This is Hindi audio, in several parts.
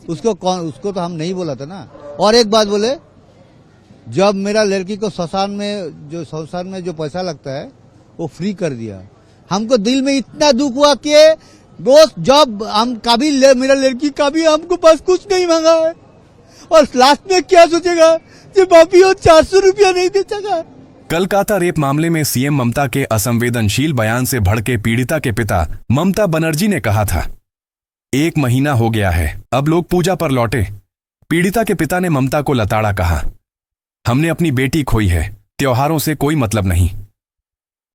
उसको तो हम नहीं बोला था ना। और एक बात बोले, जब मेरा लड़की को शमशान में जो पैसा लगता है वो फ्री कर दिया। हमको दिल में इतना दुख हुआ कि दोस्त, जब हम कभी मेरा लड़की कभी हमको पास कुछ नहीं मांगा है, और लास्ट में क्या सोचेगा कि बापी वो 400 रुपया नहीं दे सका। कलकाता रेप मामले में सीएम ममता के असंवेदनशील बयान से भड़के पीड़िता के पिता ममता बनर्जी ने कहा था, 1 महीना हो गया है, अब लोग पूजा पर लौटे। पीड़िता के पिता ने ममता को लताड़ा कहा, हमने अपनी बेटी खोई है, त्योहारों से कोई मतलब नहीं।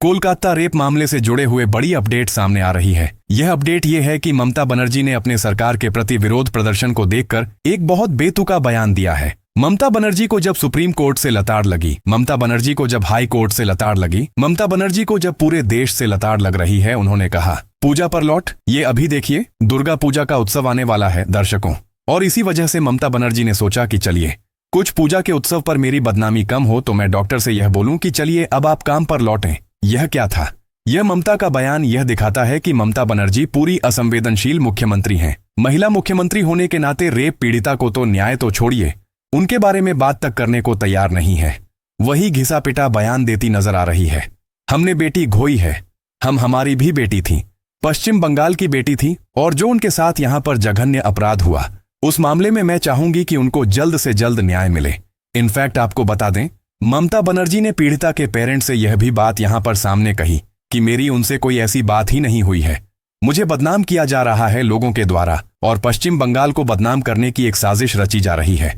कोलकाता रेप मामले से जुड़े हुए बड़ी अपडेट सामने आ रही है। यह अपडेट यह है कि ममता बनर्जी ने अपने सरकार के प्रति विरोध प्रदर्शन को देखकर एक बहुत बेतुका बयान दिया है। ममता बनर्जी को जब सुप्रीम कोर्ट से लताड़ लगी, ममता बनर्जी को जब हाई कोर्ट से लताड़ लगी, ममता बनर्जी को जब पूरे देश से लताड़ लग रही है, उन्होंने कहा, पूजा पर लौट, ये अभी देखिए दुर्गा पूजा का उत्सव आने वाला है दर्शकों। और इसी वजह से ममता बनर्जी ने सोचा कि चलिए कुछ पूजा के उत्सव पर मेरी बदनामी कम हो तो मैं डॉक्टर से यह बोलूं कि चलिए अब आप काम पर लौटें। यह क्या था? यह ममता का बयान यह दिखाता है कि ममता बनर्जी पूरी असंवेदनशील मुख्यमंत्री हैं। महिला मुख्यमंत्री होने के नाते रेप पीड़िता को तो न्याय तो छोड़िए, उनके बारे में बात तक करने को तैयार नहीं है। वही घिसा पिटा बयान देती नजर आ रही है। हमने बेटी खोई है, हमारी भी बेटी थी, पश्चिम बंगाल की बेटी थी, और जो उनके साथ यहां पर जघन्य अपराध हुआ उस मामले में मैं चाहूंगी कि उनको जल्द से जल्द न्याय मिले। इनफैक्ट आपको बता दें, ममता बनर्जी ने पीड़िता के पेरेंट्स से यह भी बात यहां पर सामने कही कि मेरी उनसे कोई ऐसी बात ही नहीं हुई है, मुझे बदनाम किया जा रहा है लोगों के द्वारा, और पश्चिम बंगाल को बदनाम करने की एक साजिश रची जा रही है।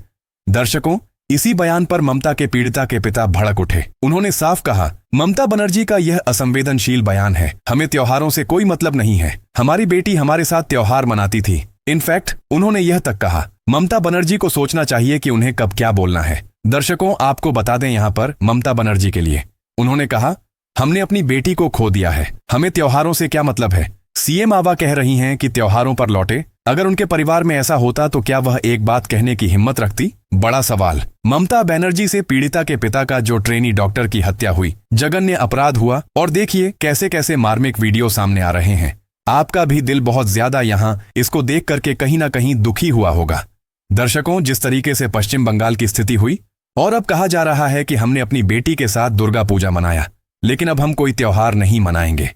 दर्शकों, इसी बयान पर ममता के पीड़िता के पिता भड़क उठे। उन्होंने साफ कहा, ममता बनर्जी का यह असंवेदनशील बयान है, हमें त्योहारों से कोई मतलब नहीं है, हमारी बेटी हमारे साथ त्योहार मनाती थी। इनफैक्ट उन्होंने यह तक कहा, ममता बनर्जी को सोचना चाहिए कि उन्हें कब क्या बोलना है। दर्शकों, आपको बता दें यहां पर ममता बनर्जी के लिए उन्होंने कहा, हमने अपनी बेटी को खो दिया है, हमें त्योहारों से क्या मतलब है। सीएम आवा कह रही हैं कि त्योहारों पर लौटे। अगर उनके परिवार में ऐसा होता तो क्या वह एक बात कहने की हिम्मत रखती? बड़ा सवाल। ममता बनर्जी से पीड़िता के पिता का जो ट्रेनी डॉक्टर की हत्या हुई, जघन्य अपराध हुआ, और देखिए कैसे कैसे मार्मिक वीडियो सामने आ रहे हैं। आपका भी दिल बहुत ज्यादा यहां इसको देख करके कहीं ना कहीं दुखी हुआ होगा। दर्शकों, जिस तरीके से पश्चिम बंगाल की स्थिति हुई, और अब कहा जा रहा है कि हमने अपनी बेटी के साथ दुर्गा पूजा मनाया, लेकिन अब हम कोई त्योहार नहीं मनाएंगे।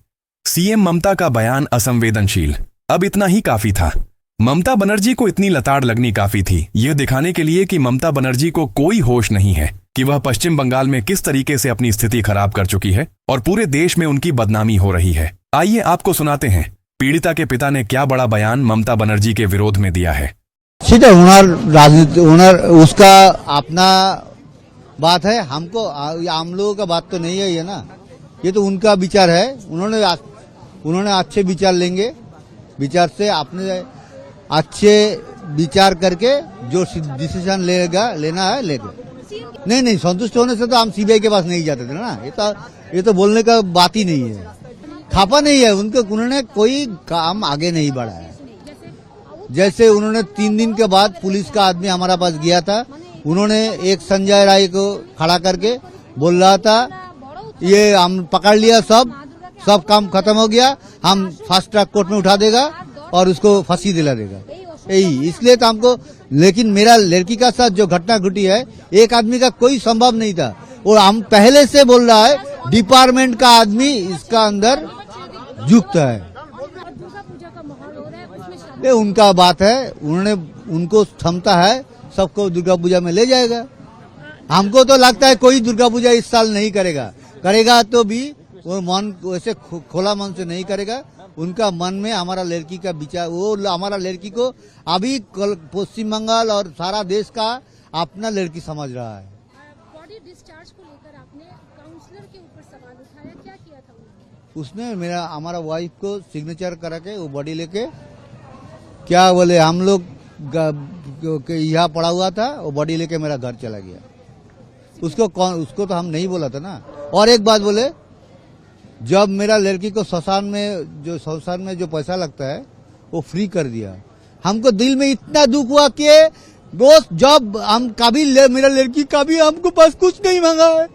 सीएम ममता का बयान असंवेदनशील, अब इतना ही काफी था। ममता बनर्जी को इतनी लताड़ लगनी काफी थी, यह दिखाने के लिए कि ममता बनर्जी को कोई होश नहीं है कि वह पश्चिम बंगाल में किस तरीके से अपनी स्थिति खराब कर चुकी है और पूरे देश में उनकी बदनामी हो रही है। आइए आपको सुनाते हैं पीड़िता के पिता ने क्या बड़ा बयान ममता बनर्जी के विरोध में दिया है। सीधा राजनीति उसका अपना बात है, हम लोगों का बात तो नहीं है ये ना, ये तो उनका विचार है। उन्होंने अच्छे विचार लेंगे, विचार से आपने अच्छे विचार करके जो डिसीजन लेना है लेगा। नहीं, संतुष्ट होने से तो हम सीबीआई के पास नहीं जाते थे ना। ये तो बोलने का बात ही नहीं है, खापा नहीं है उन्होंने कोई काम आगे नहीं बढ़ा है। जैसे उन्होंने 3 दिन के बाद पुलिस का आदमी हमारा पास गया था, उन्होंने एक संजय राय को खड़ा करके बोल रहा था, ये हम पकड़ लिया, सब काम खत्म हो गया, हम फास्ट ट्रैक कोर्ट में उठा देगा और उसको फांसी दिला देगा। यही इसलिए तो हमको, लेकिन मेरा लड़की का साथ जो घटना घटी है, एक आदमी का कोई संभव नहीं था, और हम पहले से बोल रहा है डिपार्टमेंट का आदमी इसका अंदर युक्त है। ये उनका बात है, उनको क्षमता है, सबको दुर्गा पूजा में ले जाएगा। हमको तो लगता है कोई दुर्गा पूजा इस साल नहीं करेगा तो भी वो मन वैसे खोला मन से नहीं करेगा। उनका मन में हमारा लड़की का विचार, वो हमारा लड़की को अभी पश्चिम बंगाल और सारा देश का अपना लड़की समझ रहा है। बॉडी डिस्चार्ज को लेकर आपने काउंसलर के ऊपर सवाल उठाया, क्या किया था उसने? हमारा वाइफ को सिग्नेचर करा के वो बॉडी लेके, क्या बोले, हम लोग यहाँ पड़ा हुआ था, वो बॉडी लेके मेरा घर चला गया। उसको तो हम नहीं बोला था ना। और एक बात बोले, जब मेरा लड़की को शमशान में जो पैसा लगता है वो फ्री कर दिया। हमको दिल में इतना दुख हुआ कि दोस्त, जब हम कभी मेरा लड़की कभी हमको पास कुछ नहीं मांगा है,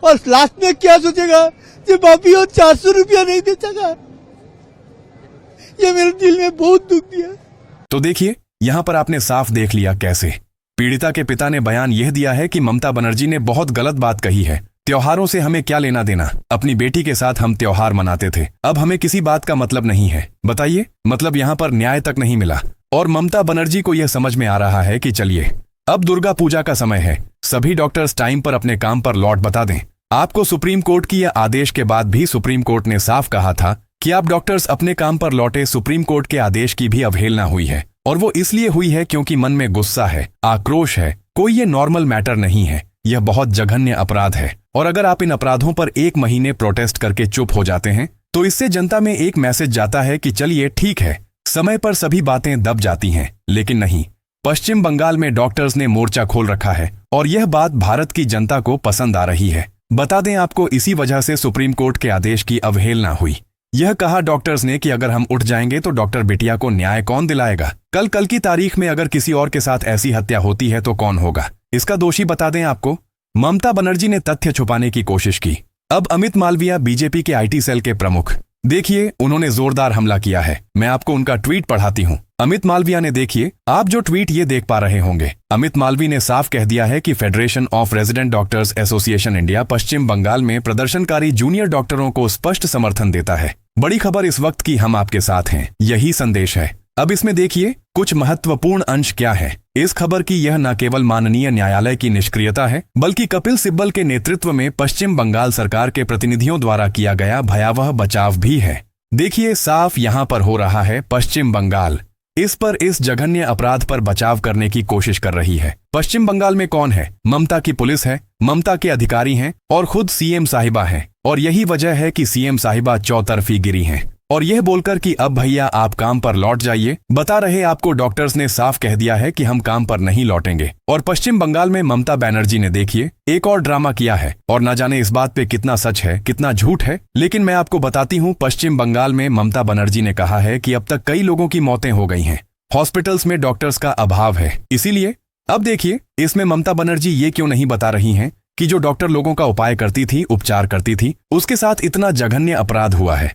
और लास्ट में क्या सोचेगा कि बापी वो 400 रुपया नहीं दे सका। ये मेरे दिल में बहुत दुख दिया। तो देखिए, यहाँ पर आपने साफ देख लिया कैसे पीड़िता के पिता ने बयान यह दिया है कि ममता बनर्जी ने बहुत गलत बात कही है। त्योहारों से हमें क्या लेना देना, अपनी बेटी के साथ हम त्योहार मनाते थे, अब हमें किसी बात का मतलब नहीं है। बताइए, मतलब यहाँ पर न्याय तक नहीं मिला। और ममता बनर्जी को यह समझ में आ रहा है कि चलिए अब दुर्गा पूजा का समय है, सभी डॉक्टर्स टाइम पर अपने काम पर लौट बता दें। आपको सुप्रीम कोर्ट की यह आदेश के बाद भी सुप्रीम कोर्ट ने साफ कहा था कि आप डॉक्टर्स अपने काम पर लौटे। सुप्रीम कोर्ट के आदेश की भी अवहेलना हुई है और वो इसलिए हुई है क्योंकि मन में गुस्सा है, आक्रोश है। कोई ये नॉर्मल मैटर नहीं है, यह बहुत जघन्य अपराध है। और अगर आप इन अपराधों पर 1 महीने प्रोटेस्ट करके चुप हो जाते हैं तो इससे जनता में एक मैसेज जाता है कि चलिए ठीक है, समय पर सभी बातें दब जाती हैं। लेकिन नहीं, पश्चिम बंगाल में डॉक्टर्स ने मोर्चा खोल रखा है और यह बात भारत की जनता को पसंद आ रही है। बता दें आपको, इसी वजह से सुप्रीम कोर्ट के आदेश की अवहेलना हुई। यह कहा डॉक्टर्स ने कि अगर हम उठ जाएंगे तो डॉक्टर बिटिया को न्याय कौन दिलाएगा। कल की तारीख में अगर किसी और के साथ ऐसी हत्या होती है तो कौन होगा इसका दोषी। बता दें आपको, ममता बनर्जी ने तथ्य छुपाने की कोशिश की। अब अमित मालविया बीजेपी के आईटी सेल के प्रमुख, देखिए उन्होंने जोरदार हमला किया है। मैं आपको उनका ट्वीट पढ़ाती हूं। अमित मालविया ने, देखिए आप जो ट्वीट ये देख पा रहे होंगे, अमित मालवी ने साफ कह दिया है कि federation of resident doctors association India Paschim Bengal में प्रदर्शनकारी जूनियर डॉक्टरों को स्पष्ट समर्थन देता है। बड़ी खबर इस वक्त की, हम आपके साथ हैं, यही संदेश है। अब इसमें देखिए कुछ महत्वपूर्ण अंश क्या है। इस खबर की यह न केवल माननीय न्यायालय की निष्क्रियता है बल्कि कपिल सिब्बल के नेतृत्व में पश्चिम बंगाल सरकार के प्रतिनिधियों द्वारा किया गया भयावह बचाव भी है। देखिए साफ यहाँ पर हो रहा है, पश्चिम बंगाल इस जघन्य अपराध पर बचाव करने की कोशिश कर रही है। पश्चिम बंगाल में कौन है? ममता की पुलिस है, ममता के अधिकारी हैं और खुद सीएम साहिबा हैं। और यही वजह है कि सीएम साहिबा चौतरफी गिरी हैं और यह बोलकर कि अब भैया आप काम पर लौट जाइए। बता रहे आपको, डॉक्टर्स ने साफ कह दिया है कि हम काम पर नहीं लौटेंगे। और पश्चिम बंगाल में ममता बनर्जी ने, देखिए, एक और ड्रामा किया है और न जाने इस बात पे कितना सच है कितना झूठ है, लेकिन मैं आपको बताती हूँ। पश्चिम बंगाल में ममता बनर्जी ने कहा है कि अब तक कई लोगों की मौतें हो गई हैं, हॉस्पिटल्स में डॉक्टर्स का अभाव है। इसीलिए अब देखिए इसमें ममता बनर्जी ये क्यों नहीं बता रही हैं कि जो डॉक्टर लोगों का उपाय करती थी, उपचार करती थी, उसके साथ इतना जघन्य अपराध हुआ है।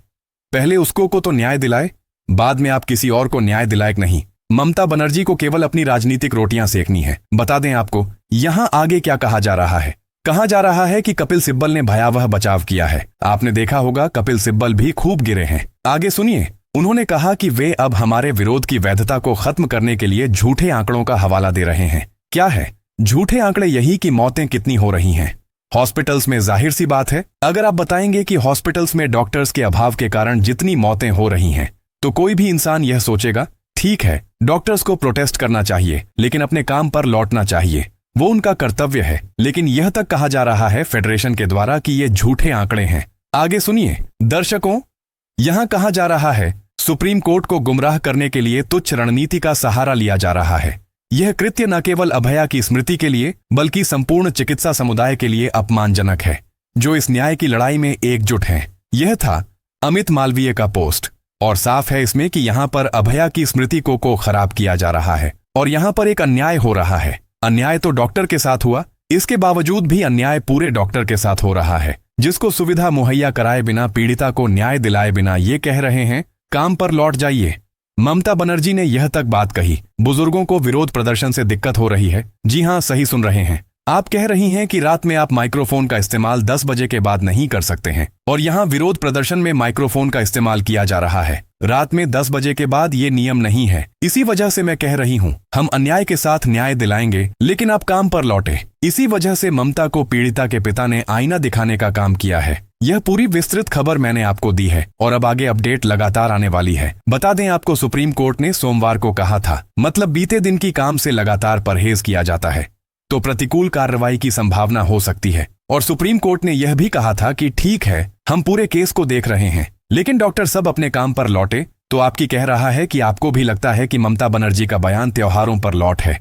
पहले उसको को तो न्याय दिलाए, बाद में आप किसी और को न्याय दिलाए नहीं। ममता बनर्जी को केवल अपनी राजनीतिक रोटियां सेकनी है। बता दें आपको, यहां आगे क्या कहा जा रहा है। कहा जा रहा है कि कपिल सिब्बल ने भयावह बचाव किया है। आपने देखा होगा कपिल सिब्बल भी खूब गिरे हैं। आगे सुनिए, उन्होंने कहा कि वे अब हमारे विरोध की वैधता को खत्म करने के लिए झूठे आंकड़ों का हवाला दे रहे हैं। क्या है झूठे आंकड़े? यही कि मौतें कितनी हो रही हैं हॉस्पिटल्स में। जाहिर सी बात है, अगर आप बताएंगे कि हॉस्पिटल्स में डॉक्टर्स के अभाव के कारण जितनी मौतें हो रही हैं, तो कोई भी इंसान यह सोचेगा ठीक है, डॉक्टर्स को प्रोटेस्ट करना चाहिए लेकिन अपने काम पर लौटना चाहिए, वो उनका कर्तव्य है। लेकिन यह तक कहा जा रहा है फेडरेशन के द्वारा कि ये झूठे आंकड़े हैं। आगे सुनिए दर्शकों, यहां कहा जा रहा है सुप्रीम कोर्ट को गुमराह करने के लिए तुच्छ रणनीति का सहारा लिया जा रहा है। यह कृत्य न केवल अभया की स्मृति के लिए बल्कि संपूर्ण चिकित्सा समुदाय के लिए अपमानजनक है, जो इस न्याय की लड़ाई में एकजुट हैं। यह था अमित मालवीय का पोस्ट और साफ है इसमें कि यहां पर अभया की स्मृति को खराब किया जा रहा है और यहां पर एक अन्याय हो रहा है। अन्याय तो डॉक्टर के साथ हुआ, इसके बावजूद भी अन्याय पूरे डॉक्टर के साथ हो रहा है, जिसको सुविधा मुहैया कराए बिना, पीड़िता को न्याय दिलाए बिना ये कह रहे हैं काम पर लौट जाइए। ममता बनर्जी ने यह तक बात कही, बुजुर्गों को विरोध प्रदर्शन से दिक्कत हो रही है। जी हां, सही सुन रहे हैं आप। कह रही हैं कि रात में आप माइक्रोफोन का इस्तेमाल 10 बजे के बाद नहीं कर सकते हैं और यहां विरोध प्रदर्शन में माइक्रोफोन का इस्तेमाल किया जा रहा है। रात में 10 बजे के बाद ये नियम नहीं है। इसी वजह से मैं कह रही हूं, हम अन्याय के साथ न्याय दिलाएंगे लेकिन आप काम पर लौटे। इसी वजह से ममता को पीड़िता के पिता ने आईना दिखाने का काम किया है। यह पूरी विस्तृत खबर मैंने आपको दी है और अब आगे अपडेट लगातार आने वाली है। बता दें आपको, सुप्रीम कोर्ट ने सोमवार को कहा था, मतलब बीते दिन की काम से लगातार परहेज किया जाता है तो प्रतिकूल कार्रवाई की संभावना हो सकती है। और सुप्रीम कोर्ट ने यह भी कहा था कि ठीक है, हम पूरे केस को देख रहे हैं लेकिन डॉक्टर सब अपने काम पर लौटे। तो आपकी कह रहा है कि आपको भी लगता है कि ममता बनर्जी का बयान त्योहारों पर लौट है।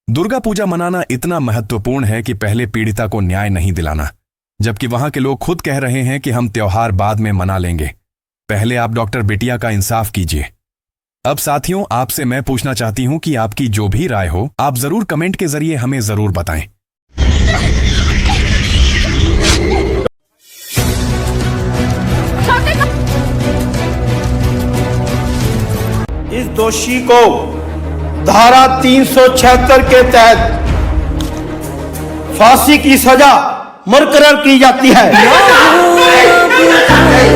दुर्गा पूजा मनाना इतना महत्वपूर्ण है कि पहले पीड़िता को न्याय नहीं दिलाना, जबकि वहां के लोग खुद कह रहे हैं कि हम त्योहार बाद में मना लेंगे। पहले आप डॉक्टर बिटिया का इंसाफ कीजिए। अब साथियों, आपसे मैं पूछना चाहती हूं कि आपकी जो भी राय हो आप जरूर कमेंट के जरिए हमें जरूर बताएं। इस दोषी को धारा 376 के तहत फांसी की सजा मुकर्रर की जाती है।